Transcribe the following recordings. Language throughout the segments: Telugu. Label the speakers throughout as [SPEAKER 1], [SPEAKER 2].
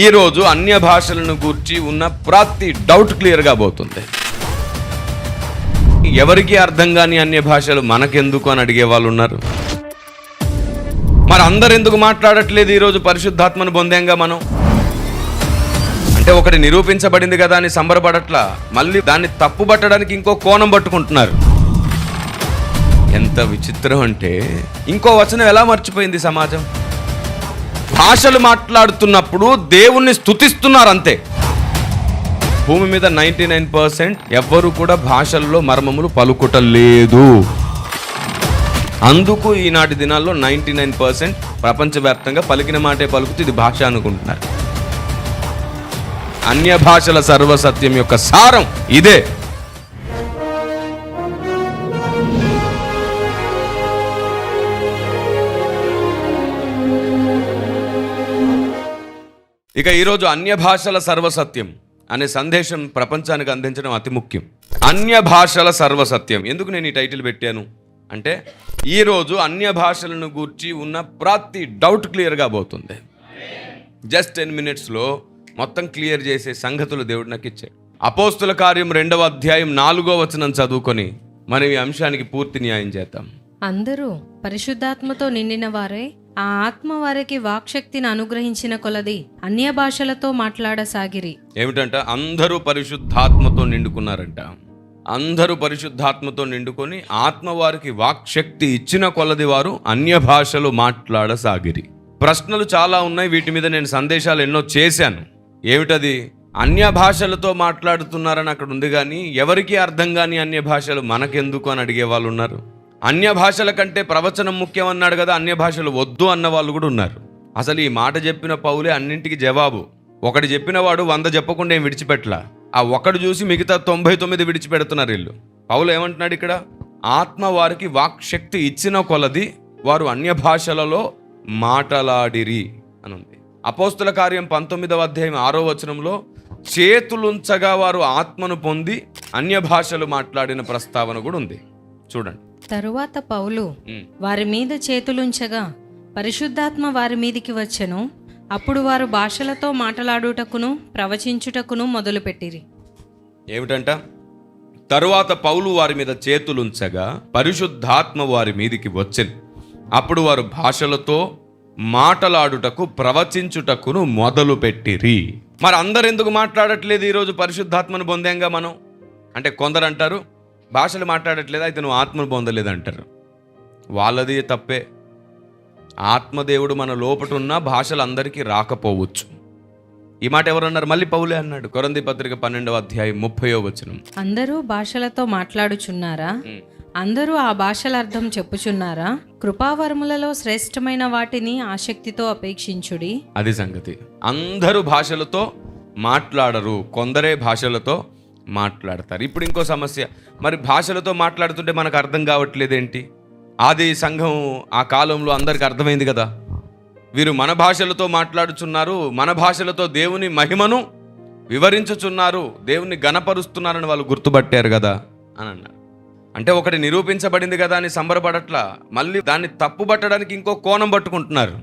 [SPEAKER 1] ఈరోజు అన్య భాషలను గూర్చి ఉన్న ప్రతి డౌట్ క్లియర్గా పోతుంది. ఎవరికి అర్థం కాని అన్య భాషలు మనకెందుకు అని అడిగే వాళ్ళు ఉన్నారు. మరి అందరు ఎందుకు మాట్లాడట్లేదు ఈరోజు పరిశుద్ధాత్మను పొందాంగా మనం? అంటే ఒకటి నిరూపించబడింది కదా అని సంబరపడట్లా, మళ్ళీ దాన్ని తప్పు పట్టడానికి ఇంకో కోణం పట్టుకుంటున్నారు. ఎంత విచిత్రం అంటే ఇంకో వచనం ఎలా మర్చిపోయింది సమాజం. భాషలు మాట్లాడుతున్నప్పుడు దేవుణ్ణి స్తుతిస్తున్నారు అంతే. భూమి మీద 99% ఎవ్వరూ కూడా భాషల్లో మర్మములు పలుకుటలేదు. అందుకు ఈనాటి దినాల్లో 99% ప్రపంచవ్యాప్తంగా పలికిన మాటే పలుకుతూ ఇది భాష అనుకుంటున్నారు. అన్య భాషల సర్వసత్యం యొక్క సారం ఇదే. ఇక ఈరోజు అన్య భాషల సర్వసత్యం అనే సందేశం ప్రపంచానికి అందించడం అతి ముఖ్యం. అన్య భాషల సర్వసత్యం ఎందుకు నేను ఈ టైటిల్ పెట్టాను అంటే, ఈరోజు అన్య భాషలను గూర్చి ఉన్న ప్రతి డౌట్ క్లియర్గా పోతుంది. జస్ట్ 10 minutesలో మొత్తం క్లియర్ చేసే సంగతులు దేవుడు నాకు ఇచ్చాడు. అపోస్తుల కార్యం 2వ అధ్యాయం 4వ వచనం చదువుకొని మనం ఈ అంశానికి పూర్తి న్యాయం చేద్దాం.
[SPEAKER 2] అందరూ పరిశుద్ధాత్మతో నిండిన వారే ఆ ఆత్మ వారికి వాక్శక్తిని అనుగ్రహించిన కొలది అన్య భాషలతో మాట్లాడసాగిరి.
[SPEAKER 1] ఏమిటంట? అందరూ పరిశుద్ధాత్మతో నిండుకున్నారంట. అందరూ పరిశుద్ధాత్మతో నిండుకొని ఆత్మ వారికి వాక్శక్తి ఇచ్చిన కొలది వారు అన్య భాషలు మాట్లాడసాగిరి. ప్రశ్నలు చాలా ఉన్నాయి, వీటి మీద నేను సందేశాలు ఎన్నో చేశాను. ఏమిటది? అన్య భాషలతో మాట్లాడుతున్నారని అక్కడ ఉంది, కానీ ఎవరికి అర్థం కాని అన్య భాషలు మనకెందుకు అని అడిగే వాళ్ళు ఉన్నారు. అన్య భాషల కంటే ప్రవచనం ముఖ్యం అన్నాడు కదా, అన్య భాషలు వద్దు అన్న వాళ్ళు కూడా ఉన్నారు. అసలు ఈ మాట చెప్పిన పౌలే అన్నింటికి జవాబు. ఒకటి చెప్పిన వాడు 100 చెప్పకుండా ఏం విడిచిపెట్టలా. ఆ ఒకడు చూసి మిగతా 99 విడిచిపెడుతున్నారు వీళ్ళు. పౌలు ఏమంటున్నాడు ఇక్కడ? ఆత్మ వారికి వాక్శక్తి ఇచ్చిన కొలది వారు అన్య భాషలలో మాటలాడిరి అని ఉంది. అపోస్తుల కార్యం 19వ అధ్యాయం 6వ వచనంలో చేతులుంచగా వారు ఆత్మను పొంది అన్య భాషలు మాట్లాడిన ప్రస్తావన కూడా ఉంది. చూడండి.
[SPEAKER 2] తరువాత పౌలు వారి మీద చేతులుంచగా పరిశుద్ధాత్మ వారి మీదికి వచ్చెను. అప్పుడు వారు భాషలతో మాట్లాడుటకును ప్రవచించుటకును మొదలుపెట్టిరి. ఏమిటంట?
[SPEAKER 1] తరువాత పౌలు వారి మీద చేతులుంచగా పరిశుద్ధాత్మ వారి మీదికి వచ్చెను. అప్పుడు వారు భాషలతో మాటలాడుటకు ప్రవచించుటకును మొదలు పెట్టిరి. మరి అందరు ఎందుకు మాట్లాడట్లేదు ఈరోజు పరిశుద్ధాత్మను పొందాంగా మనం? అంటే కొందరు అంటారు భాషలు మాట్లాడట్లేదు, అయితే నువ్వు ఆత్మను పొందలేదు అంటారు. వాళ్ళది తప్పే. ఆత్మదేవుడు మన లోపట ఉన్న భాషలు అందరికీ రాకపోవచ్చు. ఈ మాట ఎవరన్నారు? మళ్ళీ పౌలే అన్నాడు. కొరింథీ పత్రిక 12వ అధ్యాయం 30వ వచనం.
[SPEAKER 2] అందరూ భాషలతో మాట్లాడుచున్నారా? అందరూ ఆ భాషల అర్థం చెప్పుచున్నారా? కృపావరములలో శ్రేష్టమైన వాటిని ఆసక్తితో అపేక్షించుడి. అది సంగతి.
[SPEAKER 1] అందరూ భాషలతో మాట్లాడరు, కొందరే భాషలతో మాట్లాడతారు. ఇప్పుడు ఇంకో సమస్య, మరి భాషలతో మాట్లాడుతుంటే మనకు అర్థం కావట్లేదేంటి? ఆది సంఘం ఆ కాలంలో అందరికి అర్థమైంది కదా, వీరు మన భాషలతో మాట్లాడుచున్నారు, మన భాషలతో దేవుని మహిమను వివరించుచున్నారు, దేవుని గణపరుస్తున్నారని వాళ్ళు గుర్తుపట్టారు కదా అని అన్నారు. అంటే ఒకటి నిరూపించబడింది కదా అని సంబరపడట్లా, మళ్ళీ దాన్ని తప్పు పట్టడానికి ఇంకో కోణం పట్టుకుంటున్నారు.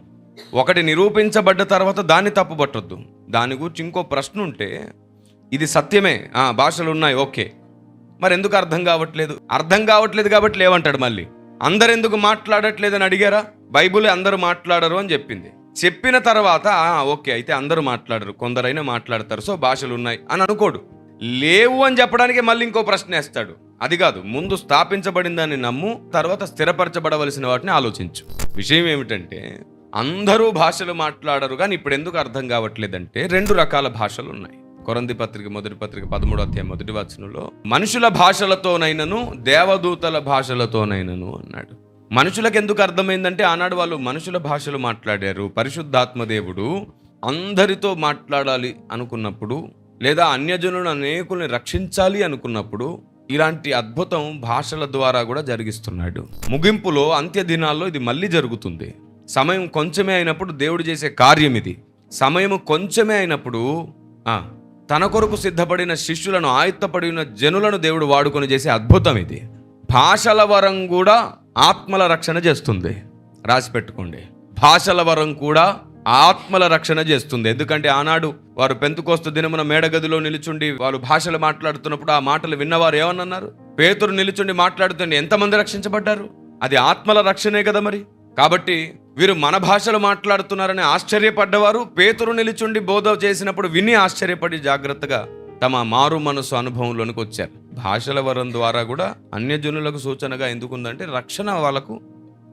[SPEAKER 1] ఒకటి నిరూపించబడ్డ తర్వాత దాన్ని తప్పు పట్టొద్దు. దాని గురించి ఇంకో ప్రశ్న ఉంటే, ఇది సత్యమే, భాషలు ఉన్నాయి, ఓకే, మరి ఎందుకు అర్థం కావట్లేదు? అర్థం కావట్లేదు కాబట్టి లేవంటాడు. మళ్ళీ అందరు ఎందుకు మాట్లాడట్లేదు అని అడిగారా? బైబులే అందరూ మాట్లాడరు అని చెప్పింది. చెప్పిన తర్వాత ఓకే, అయితే అందరూ మాట్లాడరు, కొందరైనా మాట్లాడతారు, సో భాషలు ఉన్నాయి అని అనుకోడు. లేవు అని చెప్పడానికి మళ్ళీ ఇంకో ప్రశ్న వేస్తాడు. అది కాదు, ముందు స్థాపించబడిందని నమ్ము, తర్వాత స్థిరపరచబడవలసిన వాటిని ఆలోచించు. విషయం ఏమిటంటే, అందరూ భాషలు మాట్లాడరు, కానీ ఇప్పుడు ఎందుకు అర్థం కావట్లేదంటే 2 రకాల భాషలు ఉన్నాయి. కొరింథీ పత్రిక 1వ పత్రిక 13వ అధ్యాయం 1వ వచనంలో మనుషుల భాషలతోనైనను దేవదూతల భాషలతోనైనను అన్నాడు. మనుషులకు ఎందుకు అర్థమైందంటే, ఆనాడు వాళ్ళు మనుషుల భాషలు మాట్లాడారు. పరిశుద్ధాత్మ దేవుడు అందరితో మాట్లాడాలి అనుకున్నప్పుడు, లేదా అన్యజనులను అనేకుల్ని రక్షించాలి అనుకున్నప్పుడు ఇలాంటి అద్భుతం భాషల ద్వారా కూడా జరిగిస్తున్నాడు. ముగింపులో అంత్య దినాల్లో ఇది మళ్ళీ జరుగుతుంది. సమయం కొంచెమే అయినప్పుడు దేవుడు చేసే కార్యం ఇది. సమయం కొంచెమే అయినప్పుడు తన కొరకు సిద్ధపడిన శిష్యులను, ఆయత్తపడిన జనులను దేవుడు వాడుకొని చేసే అద్భుతం ఇది. భాషల వరం కూడా ఆత్మల రక్షణ చేస్తుంది. రాసి పెట్టుకోండి. భాషల వరం కూడా ఆత్మల రక్షణ చేస్తుంది. ఎందుకంటే ఆనాడు వారు పెంతుకోస్తు దినమున మేడగదిలో నిలుచుండి వాళ్ళు భాషలు మాట్లాడుతున్నప్పుడు ఆ మాటలు విన్నవారు ఏమన్నారు? పేతురు నిలుచుండి మాట్లాడుతుంటే ఎంతమంది రక్షించబడ్డారు? అది ఆత్మల రక్షణే కదా మరి. కాబట్టి వీరు మన భాషలు మాట్లాడుతున్నారని ఆశ్చర్యపడ్డవారు పేతురు నిలుచుండి బోధ చేసినప్పుడు విని ఆశ్చర్యపడి జాగ్రత్తగా తమ మారు మనసు అనుభవంలోనికి వచ్చారు. భాషల వరం ద్వారా కూడా అన్యజనులకు సూచనగా ఎందుకుందంటే రక్షణ వాళ్ళకు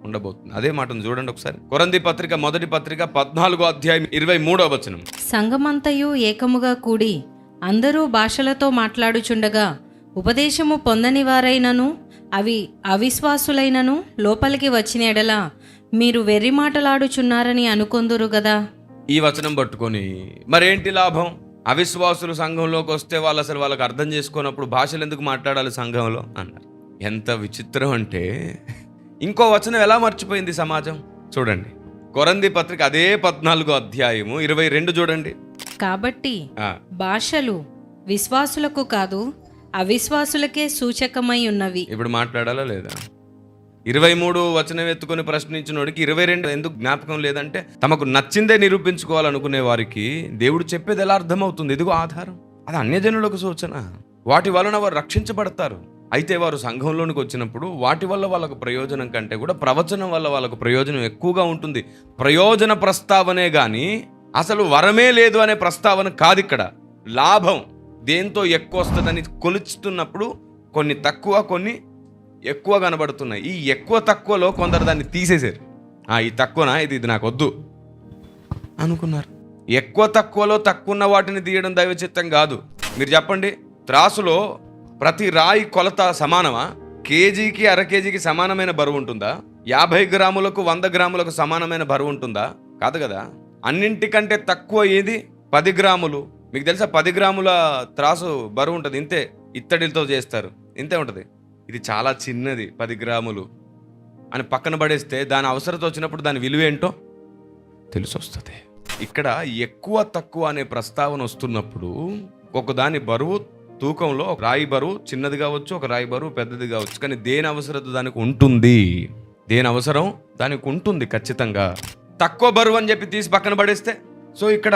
[SPEAKER 1] ఉండబోతుంది. అదే మాటను చూడండి ఒకసారి. కొరింథీ పత్రిక మొదటి పత్రిక 14వ అధ్యాయం 23వ వచనం.
[SPEAKER 2] సంఘమంతయు ఏకముగా కూడి అందరూ భాషలతో మాట్లాడుచుండగా ఉపదేశము పొందని వారైనను అవిశ్వాసులైనను లోపలికి వచ్చిన ఎడల మీరు వెర్రి మాటలాడుచున్నారని అనుకొందురు గదా.
[SPEAKER 1] ఈ వచనం పట్టుకొని మరేంటి లాభం? అవిశ్వాసులు సంఘంలోకి వస్తే వాళ్ళు అసలు వాళ్ళకి అర్థం చేసుకున్నప్పుడు భాషలు ఎందుకు మాట్లాడాలి సంఘంలో అన్నారు. ఎంత విచిత్రం అంటే ఇంకో వచనం ఎలా మర్చిపోయింది సమాజం చూడండి. కొరింథీ పత్రిక అదే 14వ అధ్యాయము 22 చూడండి.
[SPEAKER 2] కాబట్టి భాషలు విశ్వాసులకు కాదు అవిశ్వాసులకే సూచకమై ఉన్నవి.
[SPEAKER 1] ఇప్పుడు మాట్లాడాలా లేదా? 23 వచనం ఎత్తుకొని ప్రశ్నించినోడికి 22 ఎందుకు జ్ఞాపకం లేదంటే తమకు నచ్చిందే నిరూపించుకోవాలనుకునే వారికి దేవుడు చెప్పేది ఎలా అర్థమవుతుంది? ఇదిగో ఆధారం. అది అన్యజనులకు సూచన. వాటి వలన వారు రక్షించబడతారు. అయితే వారు సంఘంలోనికి వచ్చినప్పుడు వాటి వల్ల వాళ్ళకు ప్రయోజనం కంటే కూడా ప్రవచనం వల్ల వాళ్ళకు ప్రయోజనం ఎక్కువగా ఉంటుంది. ప్రయోజన ప్రస్తావనే కానీ అసలు వరమే లేదు అనే ప్రస్తావన కాదు ఇక్కడ. లాభం దేంతో ఎక్కువ వస్తుందని కొలుచుతున్నప్పుడు కొన్ని తక్కువ కొన్ని ఎక్కువ కనబడుతున్నాయి. ఈ ఎక్కువ తక్కువలో కొందరు దాన్ని తీసేశారు. ఈ తక్కువనా ఇది నాకు వద్దు అనుకున్నారు. ఎక్కువ తక్కువలో తక్కువ ఉన్న వాటిని తీయడం దైవచిత్తం కాదు. మీరు చెప్పండి, త్రాసులో ప్రతి రాయి కొలత సమానమా? కేజీకి అర కేజీకి సమానమైన బరువు ఉంటుందా? 50 గ్రాములకు 100 గ్రాములకు సమానమైన బరువు ఉంటుందా? కాదు కదా. అన్నింటికంటే తక్కువ ఏది? 10 గ్రాములు. మీకు తెలుసా 10 గ్రాముల త్రాసు బరువు ఉంటుంది. ఇంతే, ఇత్తడితో చేస్తారు, ఇంతే ఉంటుంది. ఇది చాలా చిన్నది 10 గ్రాములు అని పక్కన పడేస్తే దాని అవసరత వచ్చినప్పుడు దాని విలువ ఏంటో తెలిసి వస్తుంది. ఇక్కడ ఎక్కువ తక్కువ అనే ప్రస్తావన వస్తున్నప్పుడు ఒకదాని బరువు తూకంలో ఒక రాయి బరువు చిన్నది కావచ్చు, ఒక రాయి బరువు పెద్దది కావచ్చు, కానీ దేని అవసరత దానికి ఉంటుంది. దేని అవసరం దానికి ఉంటుంది ఖచ్చితంగా. తక్కువ బరువు అని చెప్పి తీసి పక్కన పడేస్తే సో ఇక్కడ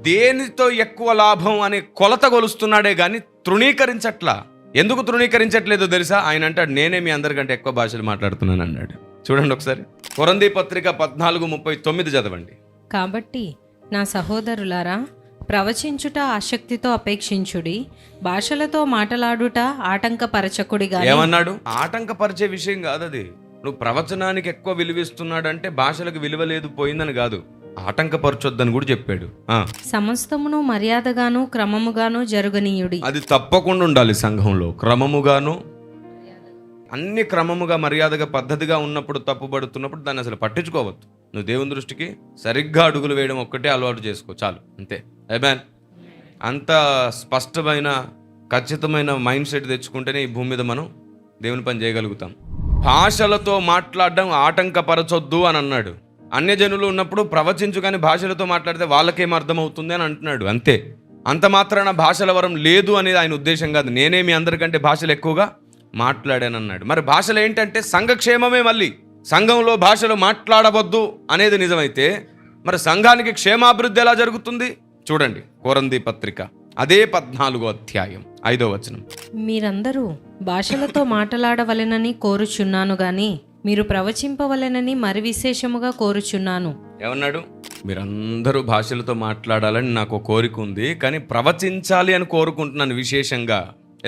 [SPEAKER 1] దేనితో ఎక్కువ లాభం అనే కొలత కొలుస్తున్నాడే కానీ తృణీకరించట్లా. ఎందుకు తృణీకరించట్లేదో తెలుసా? ఆయన అంటాడు నేనే మీ అందరికంటే ఎక్కువ భాషలు మాట్లాడుతున్నాను అన్నాడు. చూడండి ఒకసారి కొరింథీ పత్రిక 14:39 చదవండి.
[SPEAKER 2] కాబట్టి నా సహోదరులారా, ప్రవచించుట ఆసక్తితో అపేక్షించుడి, భాషలతో మాట్లాడుట ఆటంకపరచకుడిగా. ఏమన్నాడు?
[SPEAKER 1] ఆటంకపరిచే విషయం కాదు అది. నువ్వు ప్రవచనానికి ఎక్కువ విలువిస్తున్నాడంటే భాషలకు విలువ లేదు పోయిందని కాదు, ఆటంకపరచొద్దని కూడా చెప్పాడు.
[SPEAKER 2] సమస్తమును మర్యాదగాను క్రమముగాను జరుగనీయుడి.
[SPEAKER 1] అది తప్పకుండా ఉండాలి సంఘంలో. క్రమముగాను అన్ని క్రమముగా మర్యాదగా పద్ధతిగా ఉన్నప్పుడు తప్పుపడుతున్నప్పుడు దాన్ని అసలు పట్టించుకోవద్దు. నువ్వు దేవుని దృష్టికి సరిగ్గా అడుగులు వేయడం ఒక్కటే అలవాటు చేసుకో చాలు, అంతే. ఆమేన్. అంత స్పష్టమైన ఖచ్చితమైన మైండ్ సెట్ తెచ్చుకుంటేనే ఈ భూమి మీద మనం దేవుని పని చేయగలుగుతాం. భాషలతో మాట్లాడడం ఆటంకపరచొద్దు అని అన్నాడు. అన్యజనులు ఉన్నప్పుడు ప్రవచించు కానీ భాషలతో మాట్లాడితే వాళ్ళకేం అర్థమవుతుంది అని అంటున్నాడు, అంతే. అంత మాత్రాన భాషల వరం లేదు అనేది ఆయన ఉద్దేశం కాదు. నేనే మీ అందరికంటే భాషలు ఎక్కువగా మాట్లాడానన్నాడు. మరి భాషలు ఏంటంటే సంఘక్షేమమే. మళ్ళీ సంఘంలో భాషలు మాట్లాడవద్దు అనేది నిజమైతే మరి సంఘానికి క్షేమాభివృద్ధి ఎలా జరుగుతుంది? చూడండి కొరింథీ పత్రిక అదే 14వ అధ్యాయం 5వ వచనం.
[SPEAKER 2] మీరందరూ భాషలతో మాట్లాడవలెనని కోరుచున్నాను గాని మీరు ప్రవచింపవలెనని మరి విశేషముగా కోరుచున్నాను.
[SPEAKER 1] ఏమన్నాడు? మీరందరూ భాషలతో మాట్లాడాలని నాకు కోరిక ఉంది, కానీ ప్రవచించాలి అని కోరుకుంటున్నాను విశేషంగా.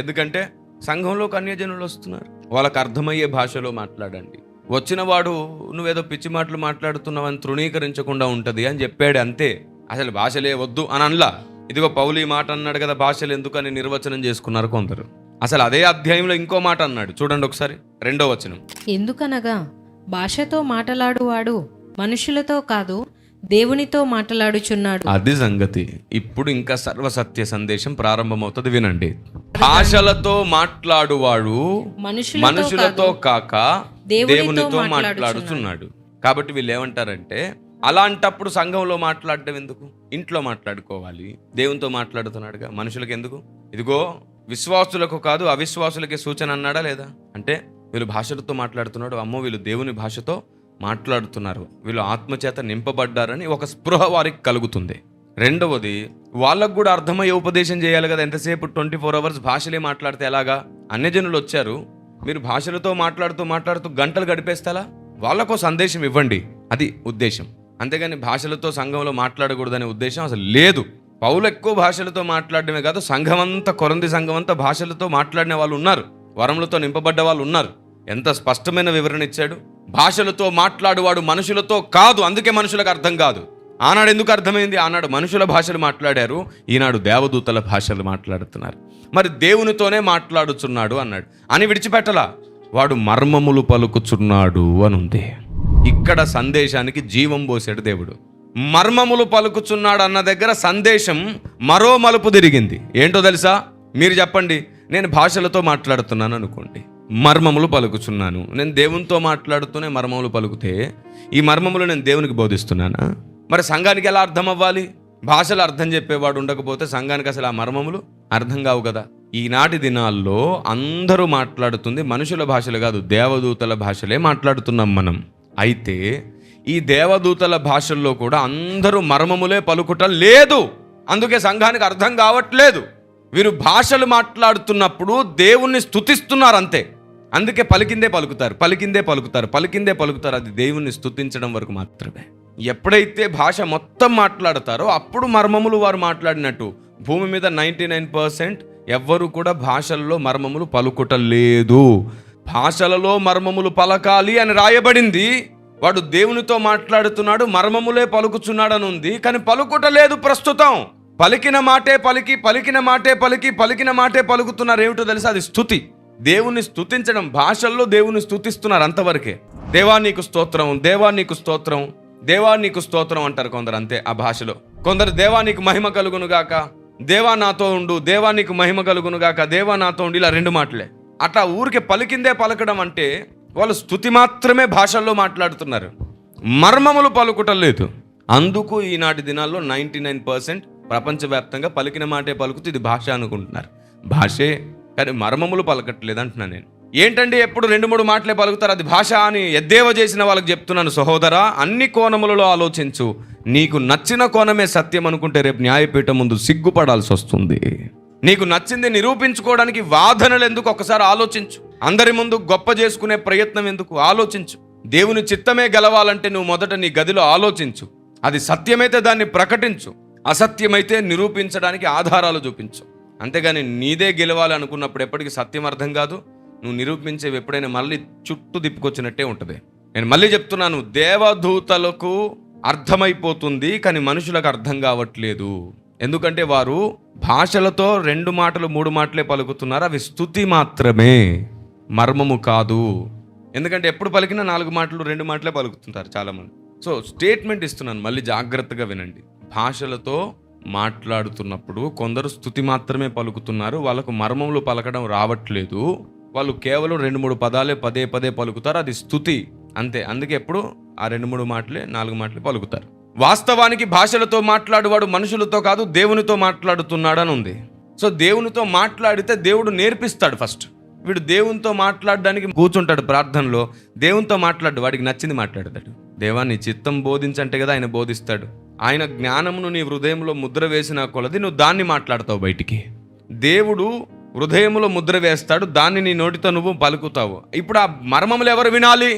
[SPEAKER 1] ఎందుకంటే సంఘంలోకి అన్యజనులు వస్తున్నారు, వాళ్ళకి అర్థమయ్యే భాషలో మాట్లాడండి. వచ్చినవాడు నువ్వేదో పిచ్చి మాటలు మాట్లాడుతున్నావని తృణీకరించకుండా ఉంటుంది అని చెప్పాడు, అంతే. అసలు భాషలే వద్దు అని అనలా. ఇదిగో పౌలు ఈ మాట అన్నాడు కదా, భాషలు ఎందుకని నిర్వచనం చేసుకున్నారు కొందరు. అసలు అదే అధ్యాయంలో ఇంకో మాట అన్నాడు, చూడండి ఒకసారి 2వ వచనం.
[SPEAKER 2] ఎందుకనగా భాషతో మాట్లాడువాడు మనుషులతో కాదు దేవునితో మాట్లాడుచున్నాడు.
[SPEAKER 1] అది సంగతి. ఇప్పుడు ఇంకా సర్వసత్య సందేశం ప్రారంభమవుతుంది, వినండి. భాషలతో మాట్లాడువాడు మనుషులతో కాక దేవునితో మాట్లాడుతున్నాడు. కాబట్టి వీళ్ళు ఏమంటారంటే అలాంటప్పుడు సంఘంలో మాట్లాడడం ఎందుకు? ఇంట్లో మాట్లాడుకోవాలి. దేవునితో మాట్లాడుతున్నాడుగా, మనుషులకు ఎందుకు? ఇదిగో విశ్వాసులకు కాదు అవిశ్వాసులకే సూచన అన్నాడా లేదా? అంటే వీళ్ళు భాషలతో మాట్లాడుతున్నాడు, అమ్మో వీళ్ళు దేవుని భాషతో మాట్లాడుతున్నారు, వీళ్ళు ఆత్మచేత నింపబడ్డారని ఒక స్పృహ వారికి కలుగుతుంది. రెండవది, వాళ్ళకు కూడా అర్థమయ్యే ఉపదేశం చేయాలి కదా. ఎంతసేపు 24 hours భాషలే మాట్లాడితే ఎలాగా? అన్యజనులు వచ్చారు, మీరు భాషలతో మాట్లాడుతూ గంటలు గడిపేస్తారా? వాళ్ళకో సందేశం ఇవ్వండి, అది ఉద్దేశం. అంతేగాని భాషలతో సంఘంలో మాట్లాడకూడదనే ఉద్దేశం అసలు లేదు. పౌలు ఎక్కువ భాషలతో మాట్లాడడమే కాదు, సంఘమంతా, కొరంది సంఘమంతా భాషలతో మాట్లాడిన వాళ్ళు ఉన్నారు, వరములతో నింపబడ్డ వాళ్ళు ఉన్నారు. ఎంత స్పష్టమైన వివరణ ఇచ్చాడు. భాషలతో మాట్లాడువాడు మనుషులతో కాదు, అందుకే మనుషులకు అర్థం కాదు. ఆనాడు ఎందుకు అర్థమైంది? ఆనాడు మనుషుల భాషలు మాట్లాడారు, ఈనాడు దేవదూతల భాషలు మాట్లాడుతున్నారు. మరి దేవునితోనే మాట్లాడుచున్నాడు అన్నాడు అని విడిచిపెట్టలా, వాడు మర్మములు పలుకుచున్నాడు అని ఉంది. ఇక్కడ సందేశానికి జీవం పోసాడు దేవుడు. మర్మములు పలుకుచున్నాడు అన్న దగ్గర సందేశం మరో మలుపు తిరిగింది. ఏంటో తెలుసా? మీరు చెప్పండి. నేను భాషలతో మాట్లాడుతున్నాను అనుకోండి, మర్మములు పలుకుచున్నాను. నేను దేవునితో మాట్లాడుతూనే మర్మములు పలుకుతే ఈ మర్మములు నేను దేవునికి బోధిస్తున్నానా? మరి సంఘానికి ఎలా అర్థం అవ్వాలి? భాషలు అర్థం చెప్పేవాడు ఉండకపోతే సంఘానికి అసలు ఆ మర్మములు అర్థం కావు కదా. ఈనాటి దినాల్లో అందరూ మాట్లాడుతుంది మనుషుల భాషలు కాదు, దేవదూతల భాషలే మాట్లాడుతున్నాం మనం. అయితే ఈ దేవదూతల భాషల్లో కూడా అందరూ మర్మములే పలుకుటం లేదు, అందుకే సంఘానికి అర్థం కావట్లేదు. వీరు భాషలు మాట్లాడుతున్నప్పుడు దేవుణ్ణి స్తుతిస్తున్నారు అంతే, అందుకే పలికిందే పలుకుతారు. అది దేవుణ్ణి స్తుతించడం వరకు మాత్రమే. ఎప్పుడైతే భాష మొత్తం మాట్లాడతారో అప్పుడు మర్మములు వారు మాట్లాడినట్టు. భూమి మీద 99% ఎవ్వరు కూడా భాషల్లో మర్మములు పలుకుటం లేదు. భాషలలో మర్మములు పలకాలి అని రాయబడింది. వాడు దేవునితో మాట్లాడుతున్నాడు, మర్మములే పలుకుచున్నాడు అని ఉంది, కానీ పలుకుట లేదు ప్రస్తుతం. పలికిన మాటే పలుకుతున్నారు. ఏమిటో తెలుసా? అది స్తుతి, దేవుని స్తుతించడం. భాషల్లో దేవుని స్తుతిస్తున్నారు అంతవరకే. దేవా నీకు స్తోత్రం అంటారు కొందరు, అంతే ఆ భాషలో. కొందరు దేవా నీకు మహిమ కలుగును గాక, దేవా నాతో ఉండు, దేవా నీకు మహిమ కలుగును గాక, దేవా నాతో ఉండు, ఇలా 2 మాటలే. అట్లా ఊరికే పలికిందే పలకడం అంటే వాళ్ళు స్తుతి మాత్రమే భాషల్లో మాట్లాడుతున్నారు, మర్మములు పలుకుటం లేదు. అందుకు ఈనాటి దినాల్లో 99% ప్రపంచవ్యాప్తంగా పలికిన మాటే పలుకుతూ ఇది భాష అనుకుంటున్నారు. భాషే, కానీ మర్మములు పలకట్లేదు అంటున్నాను నేను. ఏంటండి ఎప్పుడు 2-3 మాటలే పలుకుతారు, అది భాష అని ఎద్దేవా చేసిన వాళ్ళకి చెప్తున్నాను, సహోదరా, అన్ని కోణములలో ఆలోచించు. నీకు నచ్చిన కోణమే సత్యం అనుకుంటే రేపు న్యాయపీఠం ముందు సిగ్గుపడాల్సి వస్తుంది. నీకు నచ్చింది నిరూపించుకోవడానికి వాదనలు ఎందుకు? ఒకసారి ఆలోచించు. అందరి ముందు గొప్ప చేసుకునే ప్రయత్నం ఎందుకు? ఆలోచించు. దేవుని చిత్తమే గెలవాలంటే నువ్వు మొదట నీ గదిలో ఆలోచించు. అది సత్యమైతే దాన్ని ప్రకటించు, అసత్యమైతే నిరూపించడానికి ఆధారాలు చూపించు. అంతేగాని నీదే గెలవాలి అనుకున్నప్పుడు ఎప్పటికీ సత్యం అర్థం కాదు. నువ్వు నిరూపించేవి ఎప్పుడైనా మళ్ళీ చుట్టూ తిప్పుకొచ్చినట్టే ఉంటుంది. నేను మళ్ళీ చెప్తున్నాను, దేవదూతలకు అర్థమైపోతుంది, కానీ మనుషులకు అర్థం కావట్లేదు. ఎందుకంటే వారు భాషలతో 2 మాటలు 3 మాటలే పలుకుతున్నారు, అవి స్తుతి మాత్రమే, మర్మము కాదు. ఎందుకంటే ఎప్పుడు పలికినా 4 మాటలు 2 మాటలే పలుకుతుంటారు చాలామంది. సో స్టేట్మెంట్ ఇస్తున్నాను, మళ్ళీ జాగ్రత్తగా వినండి. భాషలతో మాట్లాడుతున్నప్పుడు కొందరు స్తుతి మాత్రమే పలుకుతున్నారు, వాళ్ళకు మర్మములు పలకడం రావట్లేదు. వాళ్ళు కేవలం 2-3 పదాలే పదే పలుకుతారు, అది స్తుతి అంతే. అందుకే ఎప్పుడు ఆ 2-3 మాటలే 4 మాటలే పలుకుతారు. వాస్తవానికి భాషలతో మాట్లాడువాడు మనుషులతో కాదు, దేవునితో మాట్లాడుతున్నాడు అని ఉంది. సో దేవునితో మాట్లాడితే దేవుడు నేర్పిస్తాడు. ఫస్ట్ వీడు దేవునితో మాట్లాడడానికి కూర్చుంటాడు ప్రార్థనలో, దేవునితో మాట్లాడు, వాడికి నచ్చింది మాట్లాడతాడు. దేవా నీ చిత్తం బోధించంటే కదా ఆయన బోధిస్తాడు. ఆయన జ్ఞానమును నీ హృదయంలో ముద్ర వేసిన కొలది నువ్వు దాన్ని మాట్లాడతావు బయటికి. దేవుడు హృదయంలో ముద్ర వేస్తాడు, దాన్ని నీ నోటితో నువ్వు పలుకుతావు. ఇప్పుడు ఆ మర్మములు ఎవరు వినాలి?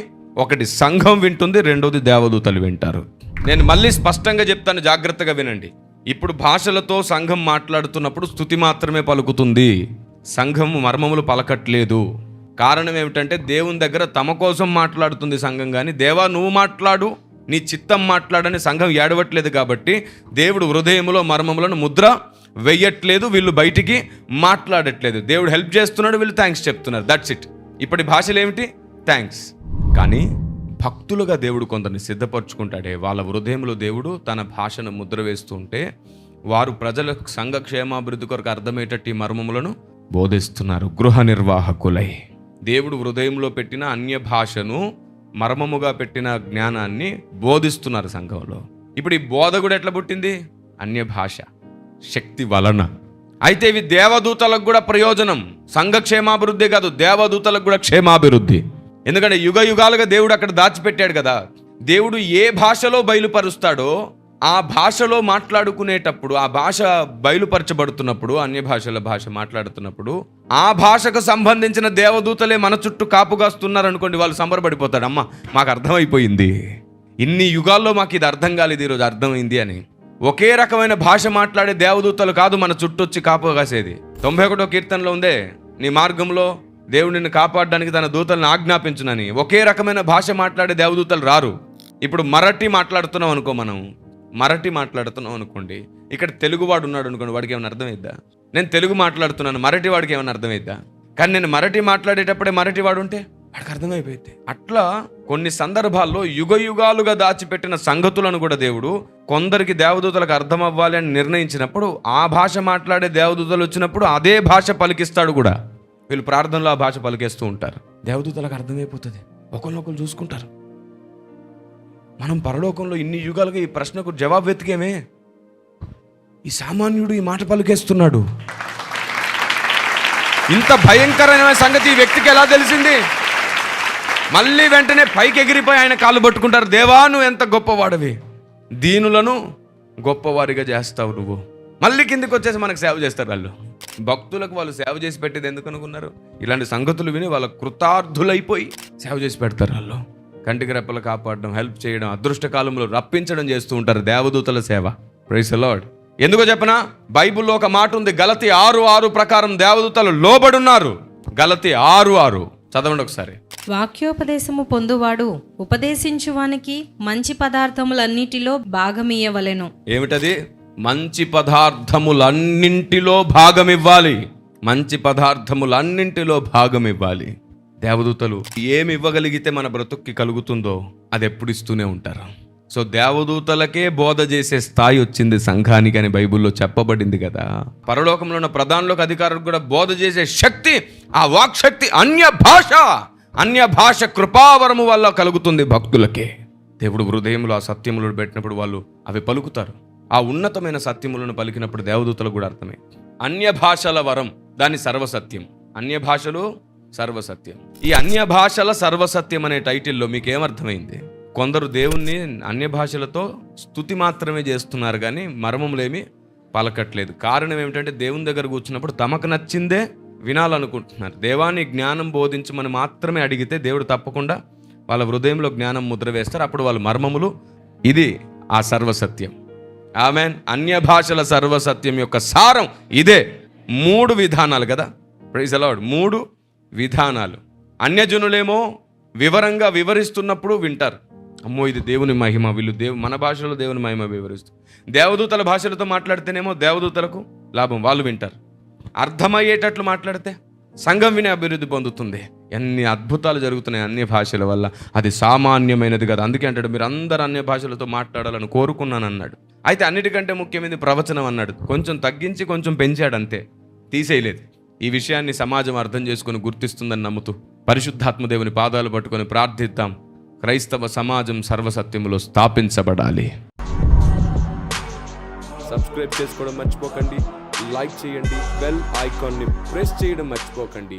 [SPEAKER 1] ఒకటి సంఘం వింటుంది, రెండోది దేవదూతలు వింటారు. నేను మళ్ళీ స్పష్టంగా చెప్తాను, జాగ్రత్తగా వినండి. ఇప్పుడు భాషలతో సంఘం మాట్లాడుతున్నప్పుడు స్తుతి మాత్రమే పలుకుతుంది, సంఘం మర్మములు పలకట్లేదు. కారణం ఏమిటంటే దేవుని దగ్గర తమ కోసం మాట్లాడుతుంది సంఘం, కానీ దేవా నువ్వు మాట్లాడు, నీ చిత్తం మాట్లాడని సంఘం ఏడవట్లేదు. కాబట్టి దేవుడు హృదయములో మర్మములను ముద్ర వెయ్యట్లేదు, వీళ్ళు బయటికి మాట్లాడట్లేదు. దేవుడు హెల్ప్ చేస్తున్నాడు, వీళ్ళు థ్యాంక్స్ చెప్తున్నారు, దట్స్ ఇట్. ఇప్పటి భాషలు ఏమిటి? థ్యాంక్స్. కానీ భక్తులుగా దేవుడు కొందరిని సిద్ధపరచుకుంటాడే, వాళ్ళ హృదయంలో దేవుడు తన భాషను ముద్ర వేస్తుంటే వారు ప్రజల సంఘ క్షేమాభివృద్ధి కొరకు అర్థమయ్యేటట్టు ఈ మర్మములను బోధిస్తున్నారు. గృహ నిర్వాహకులై దేవుడు హృదయంలో పెట్టిన అన్య భాషను, మర్మముగా పెట్టిన జ్ఞానాన్ని బోధిస్తున్నారు సంఘంలో. ఇప్పుడు ఈ బోధ కూడా ఎట్లా పుట్టింది? అన్య భాష శక్తి వలన. అయితే ఇవి దేవదూతలకు కూడా ప్రయోజనం. సంఘ క్షేమాభివృద్ధి కాదు, దేవదూతలకు కూడా క్షేమాభివృద్ధి. ఎందుకంటే యుగ యుగాలుగా దేవుడు అక్కడ దాచిపెట్టాడు కదా. దేవుడు ఏ భాషలో బయలుపరుస్తాడో ఆ భాషలో మాట్లాడుకునేటప్పుడు, ఆ భాష బయలుపరచబడుతున్నప్పుడు, అన్య భాషల భాష మాట్లాడుతున్నప్పుడు ఆ భాషకు సంబంధించిన దేవదూతలే మన చుట్టూ కాపుగాస్తున్నారు అనుకోండి, వాళ్ళు సంబరపడిపోతాడు. అమ్మ మాకు అర్థమైపోయింది, ఇన్ని యుగాల్లో మాకు ఇది అర్థం కాలేదు, ఈరోజు అర్థమైంది అని. ఒకే రకమైన భాష మాట్లాడే దేవదూతలు కాదు మన చుట్టూ వచ్చి కాపు కాసేది. 91వ కీర్తనలో ఉందే, నీ మార్గంలో దేవుడు నిన్ను కాపాడడానికి తన దూతలను ఆజ్ఞాపించునని. ఒకే రకమైన భాష మాట్లాడే దేవదూతలు రారు. ఇప్పుడు మరాఠీ మాట్లాడుతున్నాం అనుకో, మనం మరాఠీ మాట్లాడుతున్నాం అనుకోండి, ఇక్కడ తెలుగువాడు ఉన్నాడు అనుకోండి, వాడికి ఏమైనా అర్థమైద్దా? నేను తెలుగు మాట్లాడుతున్నాను, మరాఠీ వాడికి ఏమైనా అర్థమైద్దా? కానీ నేను మరాఠీ మాట్లాడేటప్పుడే మరాఠీ వాడు ఉంటే వాడికి అర్థమైపోయింది. అట్లా కొన్ని సందర్భాల్లో యుగ యుగాలుగా దాచిపెట్టిన సంగతులను కూడా దేవుడు కొందరికి దేవదూతలకు అర్థం అవ్వాలి అని నిర్ణయించినప్పుడు, ఆ భాష మాట్లాడే దేవదూతలు వచ్చినప్పుడు అదే భాష పలికిస్తాడు కూడా. వీళ్ళు ప్రార్థనలో ఆ భాష పలికేస్తూ ఉంటారు, దేవదూతలకు అర్థమైపోతుంది, ఒకరినొకరు చూసుకుంటారు. మనం పరలోకంలో ఇన్ని యుగాలుగా ఈ ప్రశ్నకు జవాబు వెతికేమే, ఈ సామాన్యుడు ఈ మాట పలికేస్తున్నాడు. ఇంత భయంకరమైన సంగతి ఈ వ్యక్తికి ఎలా తెలిసింది? మళ్ళీ వెంటనే పైకి ఎగిరిపోయి ఆయన కాళ్ళు పట్టుకుంటారు. దేవా నువ్వు ఎంత గొప్పవాడివి, దీనులను గొప్పవారిగా చేస్తావు నువ్వు. మళ్ళీ కిందికి వచ్చేసి మనకు సేవ చేస్తారు వాళ్ళు. భక్తులకు వాళ్ళు సేవ చేసి పెట్టేది ఎందుకు అనుకున్నారు? ఇలాంటి సంగతులు విని వాళ్ళ కృతార్థులైపోయి సేవ చేసి పెడతారు. వాళ్ళు కంటికి రెప్పలు కాపాడడం, హెల్ప్ చేయడం, అదృష్ట కాలంలో రప్పించడం చేస్తూ ఉంటారు దేవదూతల సేవ. Praise the Lord. ఎందుకో చెప్పనా? బైబిల్లో ఒక మాట ఉంది, గలతీ 6:6 ప్రకారం దేవదూతలు లోబడున్నారు. గలతీ 6:6 చదవండి ఒకసారి.
[SPEAKER 2] వాక్యోపదేశము పొందువాడు ఉపదేశించువానికి మంచి పదార్థములన్నిటిలో భాగమియ్యవలెను.
[SPEAKER 1] ఏమిటది? మంచి పదార్థములన్నింటిలో భాగమివ్వాలి. మంచి పదార్థములన్నింటిలో భాగమివ్వాలి. దేవదూతలు ఏమి ఇవ్వగలిగితే మన బ్రతుక్కి కలుగుతుందో అది ఎప్పుడు ఇస్తూనే ఉంటారు. సో దేవదూతలకే బోధ చేసే స్థాయి వచ్చింది సంఘానికి అని బైబిల్లో చెప్పబడింది కదా. పరలోకంలో ఉన్న ప్రధానులకు, అధికారులకు కూడా బోధ చేసే శక్తి, ఆ వాక్శక్తి అన్య భాష కృపావరము వల్ల కలుగుతుంది భక్తులకే. దేవుడు హృదయంలో ఆ సత్యములను పెట్టినప్పుడు వాళ్ళు అవి పలుకుతారు. ఆ ఉన్నతమైన సత్యములను పలికినప్పుడు దేవదూతలకు కూడా అర్థమే. అన్య భాషల వరం, దాని సర్వసత్యం. అన్య భాషలు సర్వసత్యం. ఈ అన్య భాషల సర్వసత్యం అనే టైటిల్లో మీకు ఏమర్థమైంది? కొందరు దేవుణ్ణి అన్య భాషలతో స్తుతి మాత్రమే చేస్తున్నారు కానీ మర్మములేమి పలకట్లేదు. కారణం ఏమిటంటే దేవుని దగ్గర కూర్చున్నప్పుడు తమకు నచ్చిందే వినాలనుకుంటున్నారు. దేవాన్ని జ్ఞానం బోధించమని మాత్రమే అడిగితే దేవుడు తప్పకుండా వాళ్ళ హృదయంలో జ్ఞానం ముద్ర వేస్తారు. అప్పుడు వాళ్ళ మర్మములు, ఇది ఆ సర్వసత్యం. ఆమెన్. అన్య భాషల సర్వసత్యం యొక్క సారం ఇదే. 3 విధానాలు కదా. Praise the lord. 3 విధానాలు. అన్యజనులేమో వివరంగా వివరిస్తున్నప్పుడు వింటారు, అమ్మో ఇది దేవుని మహిమ, వీళ్ళు మన భాషలో దేవుని మహిమ వివరిస్తారు. దేవదూతల భాషలతో మాట్లాడితేనేమో దేవదూతలకు లాభం, వాళ్ళు వింటారు. అర్థమయ్యేటట్లు మాట్లాడితే సంఘం విని అభివృద్ధి పొందుతుంది. ఎన్ని అద్భుతాలు జరుగుతున్నాయి అన్య భాషల వల్ల. అది సామాన్యమైనది కదా. అందుకే అంటాడు, మీరు అందరూ అన్య భాషలతో మాట్లాడాలని కోరుకున్నాను అన్నాడు. అయితే అన్నిటికంటే ముఖ్యమైనది ప్రవచనం అన్నాడు. కొంచెం తగ్గించి కొంచెం పెంచాడు, అంతే, తీసేయలేదు. ఈ విషయాన్ని సమాజం అర్థం చేసుకొని గుర్తిస్తుందని నమ్ముతూ పరిశుద్ధాత్మ దేవుని పాదాలు పట్టుకొని ప్రార్థిద్దాం. క్రైస్తవ సమాజం సర్వసత్యములో స్థాపించబడాలి.
[SPEAKER 3] సబ్స్క్రైబ్ చేసుకోవడం మర్చిపోకండి, లైక్ చేయండి, బెల్ ఐకాన్ని ప్రెస్ చేయడం మర్చిపోకండి.